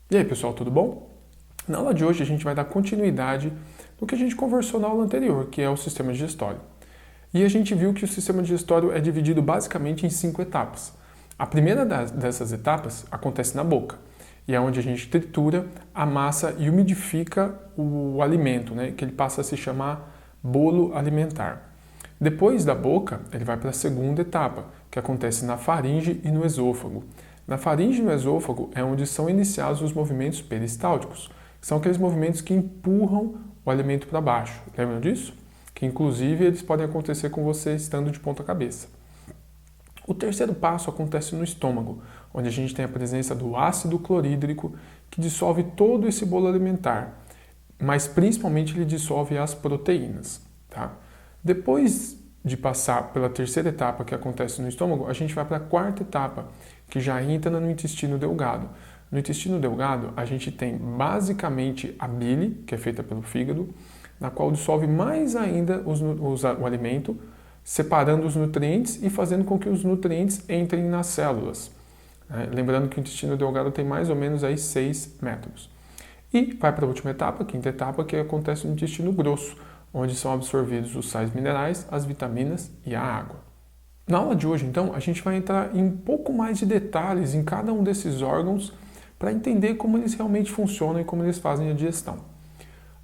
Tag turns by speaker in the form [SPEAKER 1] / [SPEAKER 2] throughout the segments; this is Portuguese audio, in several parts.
[SPEAKER 1] E aí, pessoal, tudo bom? Na aula de hoje a gente vai dar continuidade no que a gente conversou na aula anterior, que é o sistema digestório. E a gente viu que o sistema digestório é dividido basicamente em 5 etapas. A primeira dessas etapas acontece na boca, e é onde a gente tritura, amassa e umidifica o alimento, né, que ele passa a se chamar bolo alimentar. Depois da boca, ele vai para a segunda etapa, que acontece na faringe e no esôfago. Na faringe e no esôfago é onde são iniciados os movimentos peristálticos, que são aqueles movimentos que empurram o alimento para baixo. Lembram disso? Que inclusive eles podem acontecer com você estando de ponta cabeça. O terceiro passo acontece no estômago, onde a gente tem a presença do ácido clorídrico que dissolve todo esse bolo alimentar, mas principalmente ele dissolve as proteínas. Tá? Depois de passar pela terceira etapa que acontece no estômago, a gente vai para a quarta etapa, que já entra no intestino delgado. No intestino delgado, a gente tem basicamente a bile, que é feita pelo fígado, na qual dissolve mais ainda o alimento, separando os nutrientes e fazendo com que os nutrientes entrem nas células. Lembrando que o intestino delgado tem mais ou menos aí 6 metros. E vai para a última etapa, a quinta etapa, que acontece no intestino grosso, onde são absorvidos os sais minerais, as vitaminas e a água. Na aula de hoje, então, a gente vai entrar em um pouco mais de detalhes em cada um desses órgãos para entender como eles realmente funcionam e como eles fazem a digestão.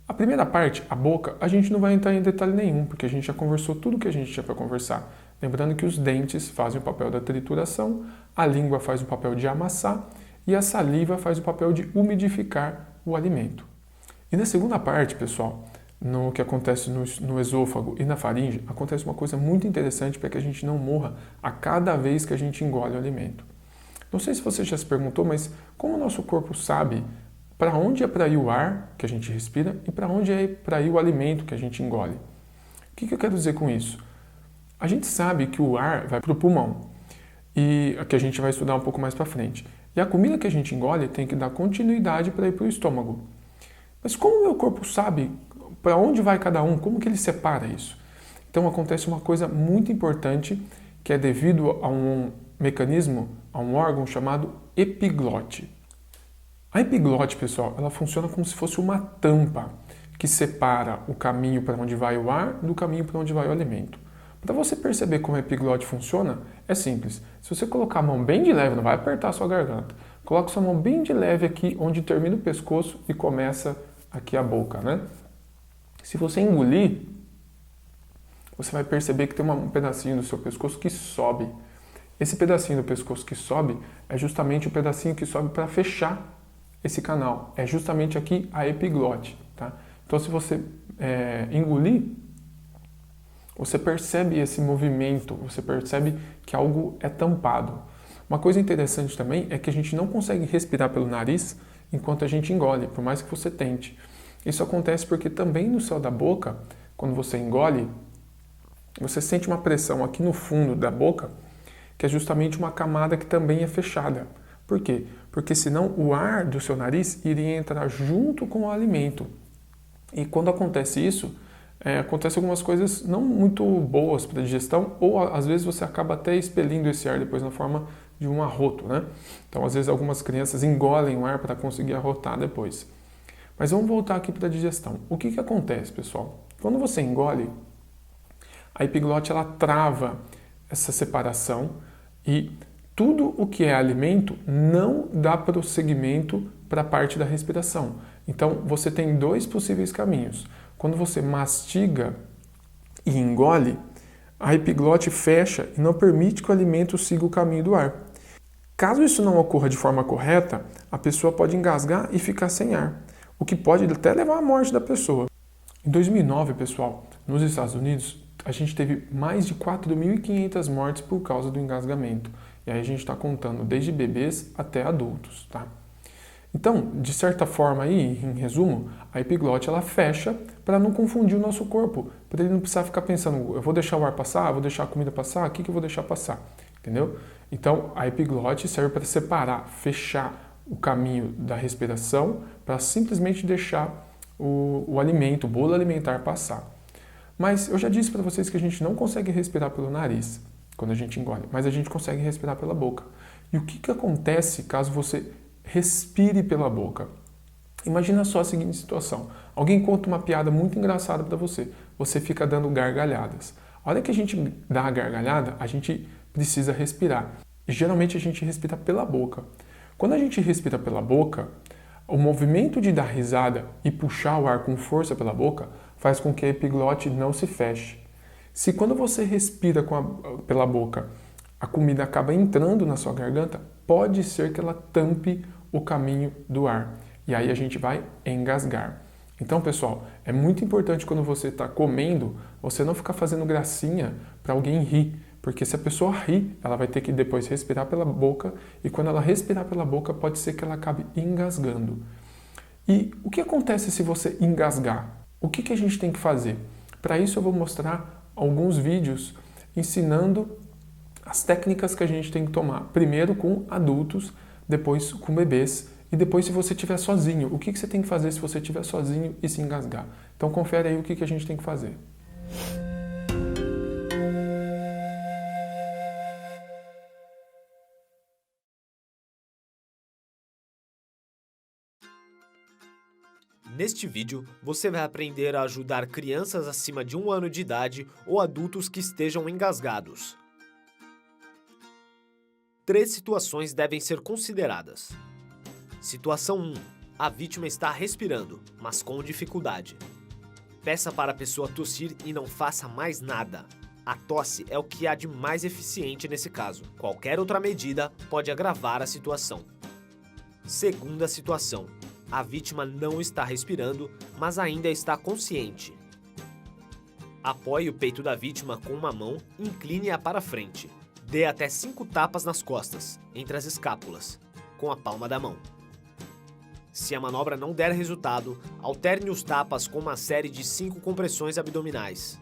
[SPEAKER 1] A primeira parte, a boca, a gente não vai entrar em detalhe nenhum, porque a gente já conversou tudo que a gente tinha para conversar. Lembrando que os dentes fazem o papel da trituração, a língua faz o papel de amassar e a saliva faz o papel de umidificar o alimento. E na segunda parte, pessoal, no que acontece no esôfago e na faringe, acontece uma coisa muito interessante para que a gente não morra a cada vez que a gente engole o alimento. Não sei se você já se perguntou, mas como o nosso corpo sabe para onde é para ir o ar que a gente respira e para onde é para ir o alimento que a gente engole? O que eu quero dizer com isso? A gente sabe que o ar vai para o pulmão, e que a gente vai estudar um pouco mais para frente. E a comida que a gente engole tem que dar continuidade para ir para o estômago. Mas como o meu corpo sabe para onde vai cada um? Como que ele separa isso? Então acontece uma coisa muito importante que é devido a um mecanismo, a um órgão chamado epiglote. A epiglote, pessoal, ela funciona como se fosse uma tampa que separa o caminho para onde vai o ar do caminho para onde vai o alimento. Para você perceber como a epiglote funciona, é simples. Se você colocar a mão bem de leve, não vai apertar a sua garganta. Coloca sua mão bem de leve aqui, onde termina o pescoço e começa aqui a boca, né? Se você engolir, você vai perceber que tem um pedacinho do seu pescoço que sobe. Esse pedacinho do pescoço que sobe é justamente o pedacinho que sobe para fechar esse canal. É justamente aqui a epiglote. Tá? Então, se você engolir, você percebe esse movimento, você percebe que algo é tampado. Uma coisa interessante também é que a gente não consegue respirar pelo nariz enquanto a gente engole, por mais que você tente. Isso acontece porque também no céu da boca, quando você engole, você sente uma pressão aqui no fundo da boca, que é justamente uma camada que também é fechada. Por quê? Porque senão o ar do seu nariz iria entrar junto com o alimento. E quando acontece isso, acontecem algumas coisas não muito boas para a digestão, ou às vezes você acaba até expelindo esse ar depois na forma de um arroto, né? Então, às vezes algumas crianças engolem o ar para conseguir arrotar depois. Mas vamos voltar aqui para a digestão. O que acontece, pessoal? Quando você engole, a epiglote ela trava essa separação e tudo o que é alimento não dá prosseguimento para a parte da respiração. Então, você tem dois possíveis caminhos. Quando você mastiga e engole, a epiglote fecha e não permite que o alimento siga o caminho do ar. Caso isso não ocorra de forma correta, a pessoa pode engasgar e ficar sem ar, o que pode até levar à morte da pessoa. Em 2009, pessoal, nos Estados Unidos, a gente teve mais de 4.500 mortes por causa do engasgamento. E aí a gente está contando desde bebês até adultos, tá? Então, de certa forma aí, em resumo, a epiglote ela fecha para não confundir o nosso corpo, para ele não precisar ficar pensando, eu vou deixar o ar passar, vou deixar a comida passar, o que eu vou deixar passar, entendeu? Então, a epiglote serve para separar, fechar o caminho da respiração para simplesmente deixar o alimento, o bolo alimentar passar. Mas eu já disse para vocês que a gente não consegue respirar pelo nariz quando a gente engole, mas a gente consegue respirar pela boca. E o que acontece caso você respire pela boca. Imagina só a seguinte situação. Alguém conta uma piada muito engraçada para você. Você fica dando gargalhadas. A hora que a gente dá a gargalhada, a gente precisa respirar. E geralmente a gente respira pela boca. Quando a gente respira pela boca, o movimento de dar risada e puxar o ar com força pela boca faz com que a epiglote não se feche. Se quando você respira pela boca, a comida acaba entrando na sua garganta, pode ser que ela tampe o caminho do ar. E aí a gente vai engasgar. Então, pessoal, é muito importante quando você está comendo, você não ficar fazendo gracinha para alguém rir. Porque se a pessoa rir, ela vai ter que depois respirar pela boca. E quando ela respirar pela boca, pode ser que ela acabe engasgando. E o que acontece se você engasgar? O que a gente tem que fazer? Para isso eu vou mostrar alguns vídeos ensinando as técnicas que a gente tem que tomar. Primeiro com adultos, depois com bebês e depois se você estiver sozinho. O que você tem que fazer se você estiver sozinho e se engasgar? Então confere aí o que a gente tem que fazer.
[SPEAKER 2] Neste vídeo, você vai aprender a ajudar crianças acima de 1 ano de idade ou adultos que estejam engasgados. 3 situações devem ser consideradas. Situação 1. A vítima está respirando, mas com dificuldade. Peça para a pessoa tossir e não faça mais nada. A tosse é o que há de mais eficiente nesse caso. Qualquer outra medida pode agravar a situação. Segunda situação. A vítima não está respirando, mas ainda está consciente. Apoie o peito da vítima com uma mão e incline-a para frente. Dê até 5 tapas nas costas, entre as escápulas, com a palma da mão. Se a manobra não der resultado, alterne os tapas com uma série de 5 compressões abdominais.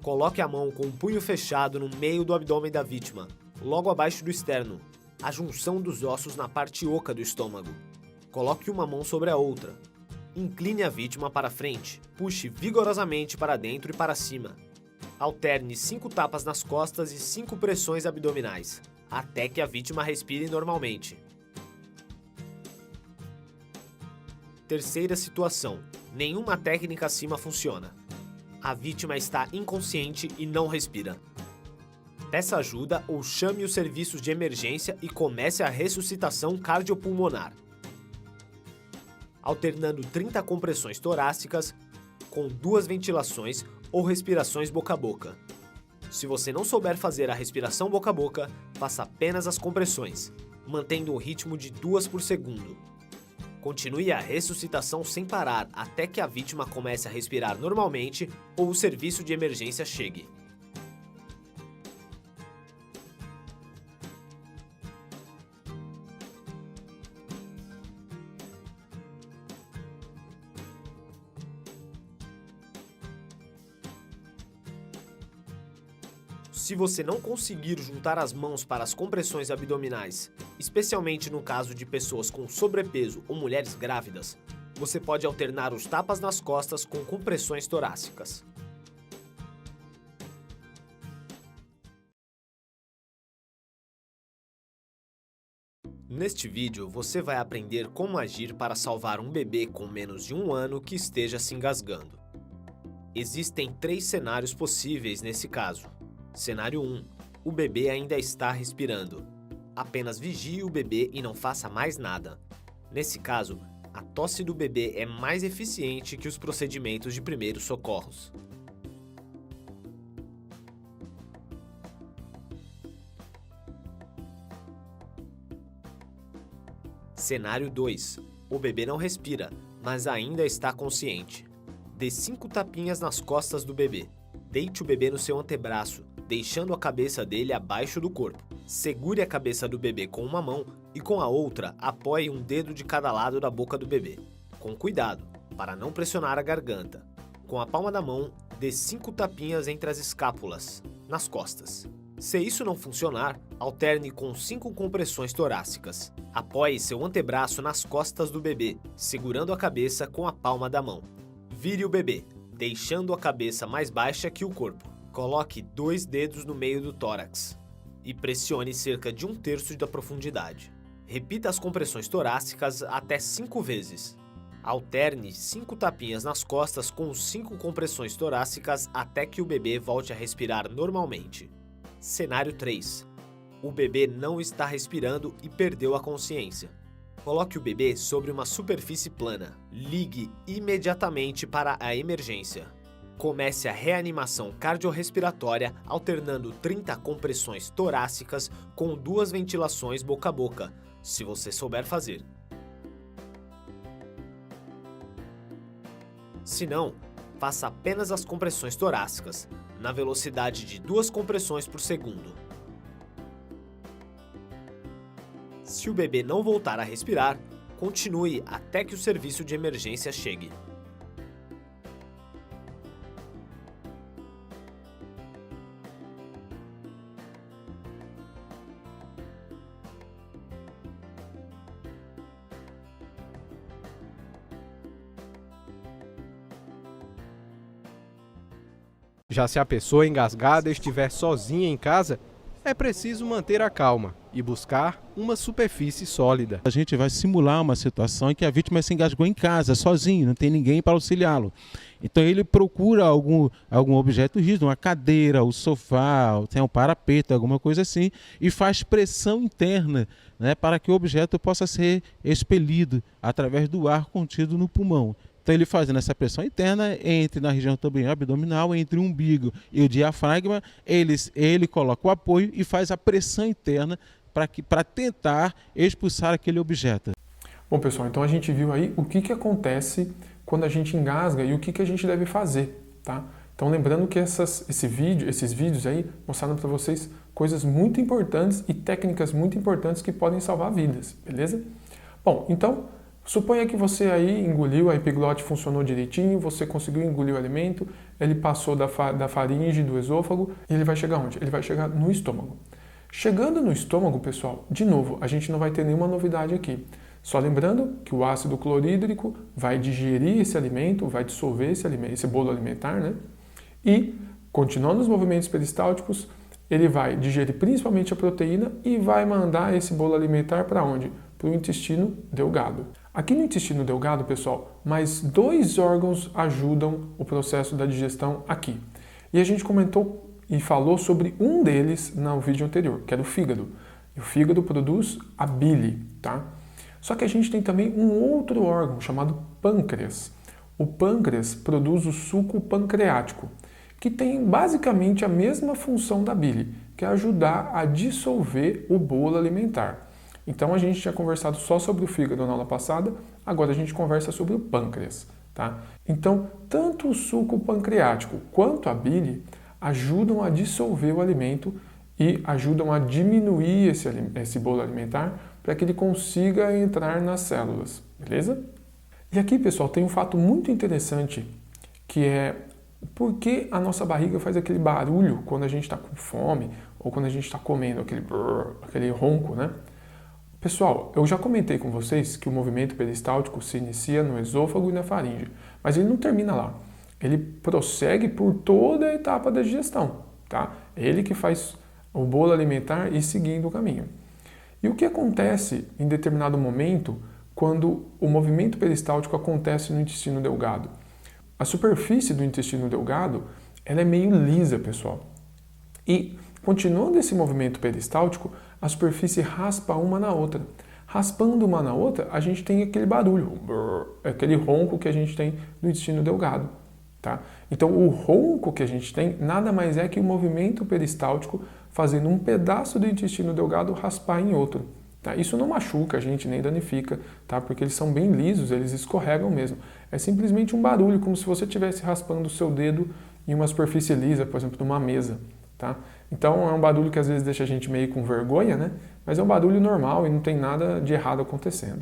[SPEAKER 2] Coloque a mão com o punho fechado no meio do abdômen da vítima, logo abaixo do externo, a junção dos ossos na parte oca do estômago. Coloque uma mão sobre a outra. Incline a vítima para frente, puxe vigorosamente para dentro e para cima. Alterne 5 tapas nas costas e 5 pressões abdominais, até que a vítima respire normalmente. Terceira situação. Nenhuma técnica acima funciona. A vítima está inconsciente e não respira. Peça ajuda ou chame os serviços de emergência e comece a ressuscitação cardiopulmonar, alternando 30 compressões torácicas com 2 ventilações ou respirações boca a boca. Se você não souber fazer a respiração boca a boca, faça apenas as compressões, mantendo um ritmo de 2 por segundo. Continue a ressuscitação sem parar até que a vítima comece a respirar normalmente ou o serviço de emergência chegue. Se você não conseguir juntar as mãos para as compressões abdominais, especialmente no caso de pessoas com sobrepeso ou mulheres grávidas, você pode alternar os tapas nas costas com compressões torácicas. Neste vídeo, você vai aprender como agir para salvar um bebê com menos de 1 ano que esteja se engasgando. Existem 3 cenários possíveis nesse caso. Cenário 1. O bebê ainda está respirando. Apenas vigie o bebê e não faça mais nada. Nesse caso, a tosse do bebê é mais eficiente que os procedimentos de primeiros socorros. Cenário 2. O bebê não respira, mas ainda está consciente. Dê 5 tapinhas nas costas do bebê. Deite o bebê no seu antebraço, deixando a cabeça dele abaixo do corpo. Segure a cabeça do bebê com uma mão e com a outra apoie um dedo de cada lado da boca do bebê. Com cuidado, para não pressionar a garganta. Com a palma da mão, dê 5 tapinhas entre as escápulas, nas costas. Se isso não funcionar, alterne com 5 compressões torácicas. Apoie seu antebraço nas costas do bebê, segurando a cabeça com a palma da mão. Vire o bebê, deixando a cabeça mais baixa que o corpo. Coloque 2 dedos no meio do tórax e pressione cerca de 1/3 da profundidade. Repita as compressões torácicas até 5 vezes. Alterne 5 tapinhas nas costas com 5 compressões torácicas até que o bebê volte a respirar normalmente. Cenário 3. O bebê não está respirando e perdeu a consciência. Coloque o bebê sobre uma superfície plana. Ligue imediatamente para a emergência. Comece a reanimação cardiorrespiratória alternando 30 compressões torácicas com 2 ventilações boca a boca, se você souber fazer. Se não, faça apenas as compressões torácicas, na velocidade de 2 compressões por segundo. Se o bebê não voltar a respirar, continue até que o serviço de emergência chegue.
[SPEAKER 3] Já se a pessoa engasgada estiver sozinha em casa, é preciso manter a calma e buscar uma superfície sólida.
[SPEAKER 4] A gente vai simular uma situação em que a vítima se engasgou em casa, sozinho, não tem ninguém para auxiliá-lo. Então ele procura algum objeto rígido, uma cadeira, o sofá, tem um parapeito, alguma coisa assim, e faz pressão interna, né, para que o objeto possa ser expelido através do ar contido no pulmão. Então ele fazendo essa pressão interna entre na região também abdominal, entre o umbigo e o diafragma, ele coloca o apoio e faz a pressão interna para tentar expulsar aquele objeto.
[SPEAKER 1] Bom, pessoal, então a gente viu aí o que acontece quando a gente engasga e o que a gente deve fazer, tá? Então lembrando que esses vídeos aí mostraram para vocês coisas muito importantes e técnicas muito importantes que podem salvar vidas, beleza? Bom, então suponha que você aí engoliu, a epiglote funcionou direitinho, você conseguiu engolir o alimento, ele passou da faringe, do esôfago, e ele vai chegar onde? Ele vai chegar no estômago. Chegando no estômago, pessoal, de novo, a gente não vai ter nenhuma novidade aqui. Só lembrando que o ácido clorídrico vai digerir esse alimento, vai dissolver esse bolo alimentar, né? E, continuando os movimentos peristálticos, ele vai digerir principalmente a proteína e vai mandar esse bolo alimentar para onde? Para o intestino delgado. Aqui no intestino delgado, pessoal, mais 2 órgãos ajudam o processo da digestão aqui. E a gente comentou e falou sobre um deles no vídeo anterior, que era o fígado. E o fígado produz a bile, tá? Só que a gente tem também um outro órgão chamado pâncreas. O pâncreas produz o suco pancreático, que tem basicamente a mesma função da bile, que é ajudar a dissolver o bolo alimentar. Então a gente tinha conversado só sobre o fígado na aula passada, agora a gente conversa sobre o pâncreas, tá? Então, tanto o suco pancreático quanto a bile ajudam a dissolver o alimento e ajudam a diminuir esse bolo alimentar para que ele consiga entrar nas células, beleza? E aqui, pessoal, tem um fato muito interessante, que é por que a nossa barriga faz aquele barulho quando a gente está com fome ou quando a gente está comendo, aquele ronco, né? Pessoal, eu já comentei com vocês que o movimento peristáltico se inicia no esôfago e na faringe, mas ele não termina lá. Ele prossegue por toda a etapa da digestão, tá? Ele que faz o bolo alimentar e seguindo o caminho. E o que acontece em determinado momento quando o movimento peristáltico acontece no intestino delgado? A superfície do intestino delgado, ela é meio lisa, pessoal. E continuando esse movimento peristáltico, a superfície raspa uma na outra. Raspando uma na outra, a gente tem aquele barulho, aquele ronco que a gente tem no intestino delgado. Tá? Então, o ronco que a gente tem nada mais é que o movimento peristáltico fazendo um pedaço do intestino delgado raspar em outro. Tá? Isso não machuca a gente, nem danifica, tá? Porque eles são bem lisos, eles escorregam mesmo. É simplesmente um barulho, como se você estivesse raspando o seu dedo em uma superfície lisa, por exemplo, numa mesa. Tá? Então é um barulho que às vezes deixa a gente meio com vergonha, né? Mas é um barulho normal e não tem nada de errado acontecendo.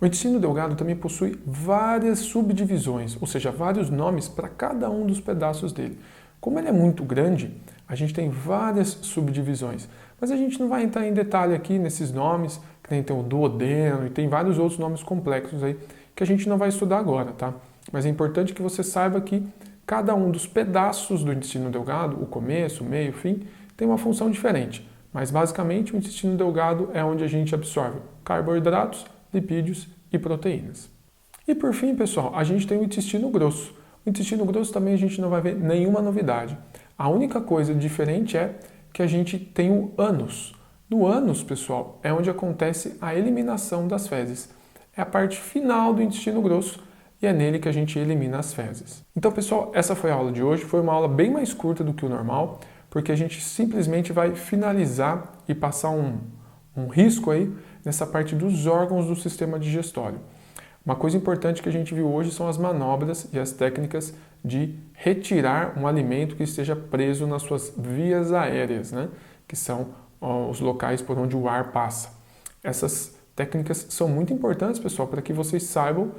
[SPEAKER 1] O intestino delgado também possui várias subdivisões, ou seja, vários nomes para cada um dos pedaços dele. Como ele é muito grande, a gente tem várias subdivisões, mas a gente não vai entrar em detalhe aqui nesses nomes, que tem o duodeno e tem vários outros nomes complexos aí que a gente não vai estudar agora, tá? Mas é importante que você saiba que cada um dos pedaços do intestino delgado, o começo, o meio, o fim, tem uma função diferente. Mas basicamente o intestino delgado é onde a gente absorve carboidratos, lipídios e proteínas. E por fim, pessoal, a gente tem o intestino grosso. O intestino grosso também a gente não vai ver nenhuma novidade. A única coisa diferente é que a gente tem o ânus. No ânus, pessoal, é onde acontece a eliminação das fezes. É a parte final do intestino grosso e é nele que a gente elimina as fezes. Então, pessoal, essa foi a aula de hoje. Foi uma aula bem mais curta do que o normal, porque a gente simplesmente vai finalizar e passar um risco aí nessa parte dos órgãos do sistema digestório. Uma coisa importante que a gente viu hoje são as manobras e as técnicas de retirar um alimento que esteja preso nas suas vias aéreas, né? Que são os locais por onde o ar passa. Essas técnicas são muito importantes, pessoal, para que vocês saibam,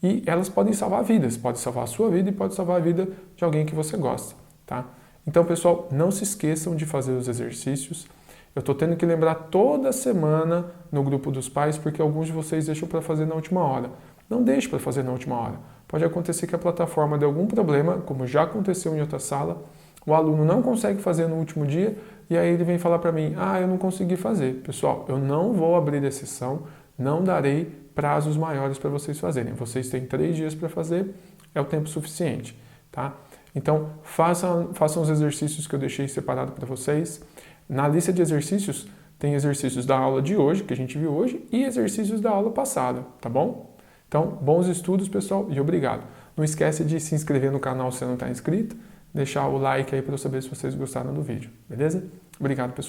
[SPEAKER 1] e elas podem salvar vidas. Pode salvar a sua vida e pode salvar a vida de alguém que você gosta, tá? Então, pessoal, não se esqueçam de fazer os exercícios. Eu estou tendo que lembrar toda semana no grupo dos pais, porque alguns de vocês deixam para fazer na última hora. Não deixe para fazer na última hora. Pode acontecer que a plataforma dê algum problema, como já aconteceu em outra sala, o aluno não consegue fazer no último dia e aí ele vem falar para mim, eu não consegui fazer. Pessoal, eu não vou abrir exceção, não darei prazos maiores para vocês fazerem. Vocês têm 3 dias para fazer, é o tempo suficiente, tá? Então, façam os exercícios que eu deixei separado para vocês. Na lista de exercícios, tem exercícios da aula de hoje, que a gente viu hoje, e exercícios da aula passada, tá bom? Então, bons estudos, pessoal, e obrigado. Não esquece de se inscrever no canal se você não está inscrito, deixar o like aí para eu saber se vocês gostaram do vídeo, beleza? Obrigado, pessoal.